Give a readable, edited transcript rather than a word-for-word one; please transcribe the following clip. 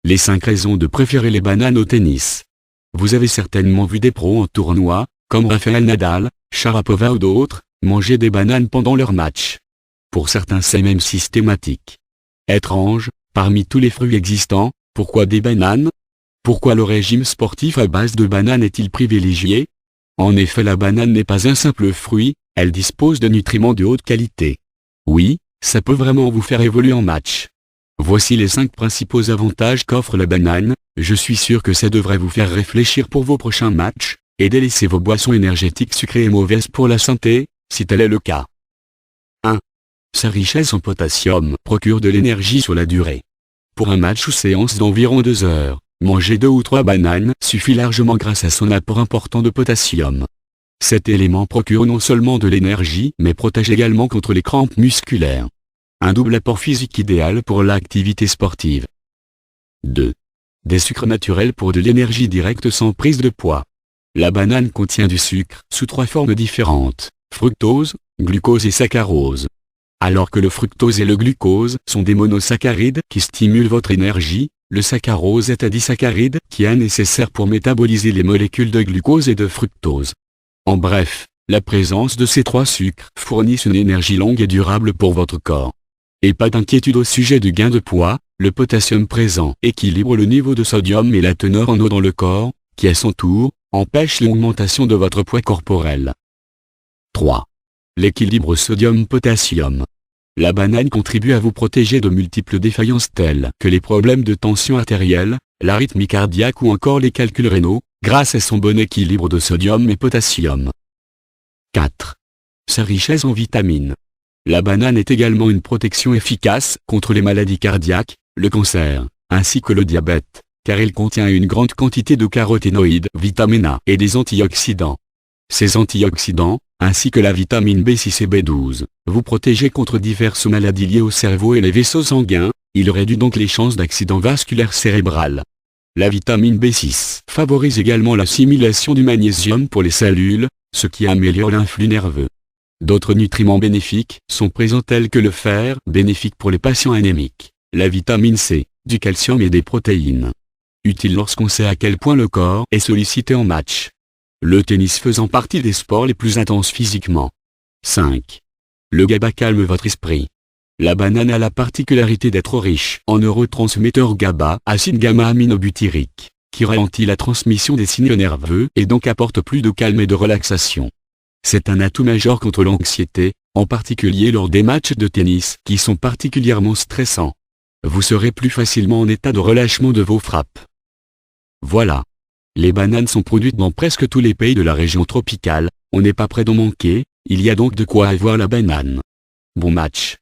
Les 5 raisons de préférer les bananes au tennis. Vous avez certainement vu des pros en tournoi, comme Rafael Nadal, Sharapova ou d'autres, manger des bananes pendant leur match. Pour certains c'est même systématique. Étrange, parmi tous les fruits existants, pourquoi des bananes? Pourquoi le régime sportif à base de bananes est-il privilégié? En effet, la banane n'est pas un simple fruit, elle dispose de nutriments de haute qualité. Oui, ça peut vraiment vous faire évoluer en match. Voici les 5 principaux avantages qu'offre la banane, je suis sûr que ça devrait vous faire réfléchir pour vos prochains matchs, et délaisser vos boissons énergétiques sucrées et mauvaises pour la santé, si tel est le cas. 1. Sa richesse en potassium procure de l'énergie sur la durée. Pour un match ou séance d'environ 2 heures, manger 2 ou 3 bananes suffit largement grâce à son apport important de potassium. Cet élément procure non seulement de l'énergie mais protège également contre les crampes musculaires. Un double apport physique idéal pour l'activité sportive. 2. Des sucres naturels pour de l'énergie directe sans prise de poids. La banane contient du sucre sous 3 formes différentes, fructose, glucose et saccharose. Alors que le fructose et le glucose sont des monosaccharides qui stimulent votre énergie, le saccharose est un disaccharide qui est nécessaire pour métaboliser les molécules de glucose et de fructose. En bref, la présence de ces 3 sucres fournit une énergie longue et durable pour votre corps. Et pas d'inquiétude au sujet du gain de poids, le potassium présent équilibre le niveau de sodium et la teneur en eau dans le corps, qui à son tour, empêche l'augmentation de votre poids corporel. 3. L'équilibre sodium-potassium. La banane contribue à vous protéger de multiples défaillances telles que les problèmes de tension artérielle, l'arythmie cardiaque ou encore les calculs rénaux, grâce à son bon équilibre de sodium et potassium. 4. Sa richesse en vitamines. La banane est également une protection efficace contre les maladies cardiaques, le cancer, ainsi que le diabète, car il contient une grande quantité de caroténoïdes, vitamine A et des antioxydants. Ces antioxydants, ainsi que la vitamine B6 et B12, vous protégez contre diverses maladies liées au cerveau et les vaisseaux sanguins, il réduit donc les chances d'accident vasculaire cérébral. La vitamine B6 favorise également l'assimilation du magnésium pour les cellules, ce qui améliore l'influx nerveux. D'autres nutriments bénéfiques sont présents tels que le fer, bénéfique pour les patients anémiques, la vitamine C, du calcium et des protéines. Utile lorsqu'on sait à quel point le corps est sollicité en match. Le tennis faisant partie des sports les plus intenses physiquement. 5. Le GABA calme votre esprit. La banane a la particularité d'être riche en neurotransmetteurs GABA, acide gamma-aminobutyrique, qui ralentit la transmission des signaux nerveux et donc apporte plus de calme et de relaxation. C'est un atout majeur contre l'anxiété, en particulier lors des matchs de tennis qui sont particulièrement stressants. Vous serez plus facilement en état de relâchement de vos frappes. Voilà. Les bananes sont produites dans presque tous les pays de la région tropicale, on n'est pas près d'en manquer, il y a donc de quoi avoir la banane. Bon match.